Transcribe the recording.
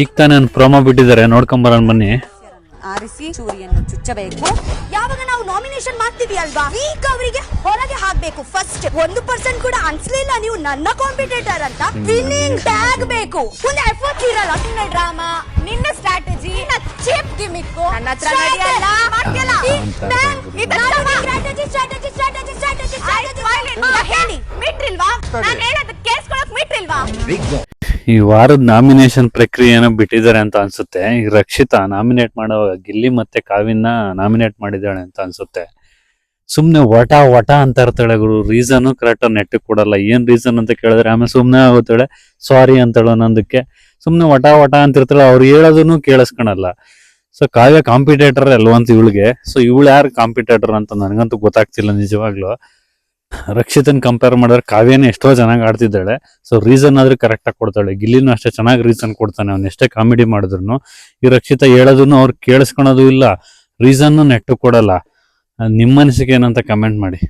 ಈಗ ತಾನೇ ಒಂದು ಪ್ರೋಮೋ ಬಿಟ್ಟಿದ್ದಾರೆ, ನೋಡ್ಕೊಂಬರೋಣ ಬನ್ನಿ. ಆರಿಸಿ ಚೂರಿಯನ್ನು ಚುಚ್ಚಬೇಕು. ಯಾವಾಗ ನಾವು ನಾಮಿನೇಷನ್ ಮಾಡ್ತೀವಿ ಅಲ್ವಾ, ವೀಕ್ ಅವರಿಗೆ ಹೊರಗೆ ಹಾಕ್ಬೇಕು. ಫಸ್ಟ್ 1% ಕೂಡ ಅನ್ಸ್ಲಿಲ್ಲ ನೀವು ನನ್ನ ಕಾಂಪಿಟೇಟರ್ ಅಂತ, ವಿನ್ನಿಂಗ್ ಟ್ಯಾಗ್ ಬೇಕು. ಒಂದು ಎಫರ್ಟ್ ಇರಲ್ಲ. ನಿನ್ನ ಡ್ರಾಮಾ, ನಿನ್ನ ಸ್ಟ್ರಾಟಜಿ, ಚೀಪ್ ಗಿಮಿಕ್ ನನ್ನ ಹತ್ರ ನಡೆಯಲ್ಲ. ಮಾಡ್ತಿಲ್ಲ ಹೇಳಿ ಮಿಟ್ರಿಲ್ವಾ? ನಾನು ಹೇಳೋದು ಕೇಳಿಸ್ಕೊಳಕ್ ಮಿಟ್ರಿಲ್ವಾ? ಈ ವಾರದ ನಾಮಿನೇಷನ್ ಪ್ರಕ್ರಿಯೆನ ಬಿಟ್ಟಿದ್ದಾರೆ ಅಂತ ಅನ್ಸುತ್ತೆ. ಈ ರಕ್ಷಿತಾ ನಾಮಿನೇಟ್ ಮಾಡುವಾಗ ಗಿಲ್ಲಿ ಮತ್ತೆ ಕಾವ್ಯನ ನಾಮಿನೇಟ್ ಮಾಡಿದ್ದಾಳೆ ಅಂತ ಅನ್ಸುತ್ತೆ. ಸುಮ್ನೆ ವಟ ವಟ ಅಂತ ಇರ್ತಾಳೆ ಗುರು. ರೀಸನ್ ಕರೆಕ್ಟ್ ನೆಟ್ಟಿಗೆ ಕೊಡಲ್ಲ. ಏನ್ ರೀಸನ್ ಅಂತ ಕೇಳಿದ್ರೆ ಆಮೇಲೆ ಸುಮ್ನೆ ಆಗುತ್ತಾಳೆ, ಸಾರಿ ಅಂತೇಳೋ ಅನ್ನೋದಕ್ಕೆ ಸುಮ್ನೆ ವಟ ವಟ ಅಂತ ಇರ್ತಾಳೆ. ಅವ್ರು ಹೇಳೋದನ್ನು ಕೇಳಿಸ್ಕೊಳಲ್ಲ. ಸೊ ಕಾವ್ಯ ಕಾಂಪಿಟೇಟರ್ ಅಲ್ವಂತ ಇವಳಿಗೆ. ಸೊ ಇವಳು ಯಾರು ಕಾಂಪಿಟೇಟರ್ ಅಂತ ನನಗಂತೂ ಗೊತ್ತಾಗ್ತಿಲ್ಲ ನಿಜವಾಗ್ಲು. ರಕ್ಷಿತನ್ ಕಂಪೇರ್ ಮಾಡಿದ್ರೆ ಕಾವ್ಯನೇ ಎಷ್ಟೋ ಚೆನ್ನಾಗಿ ಆಡ್ತಿದ್ದಾಳೆ. ಸೊ ರೀಸನ್ ಆದ್ರೆ ಕರೆಕ್ಟ್ ಆಗಿ ಕೊಡ್ತಾಳೆ. ಗಿಲ್ಲಿನೂ ಅಷ್ಟೇ ಚೆನ್ನಾಗಿ ರೀಸನ್ ಕೊಡ್ತಾನೆ. ಅವ್ನು ಎಷ್ಟೇ ಕಾಮಿಡಿ ಮಾಡಿದ್ರು ಈ ರಕ್ಷಿತಾ ಹೇಳೋದನ್ನು ಅವ್ರು ಕೇಳಿಸ್ಕೊಳೋದು ಇಲ್ಲ, ರೀಸನ್ ನೆಟ್ಟು ಕೊಡಲ್ಲ. ನಿಮ್ಮ ಅನಿಸಿಕೆ ಏನಂತ ಕಮೆಂಟ್ ಮಾಡಿ.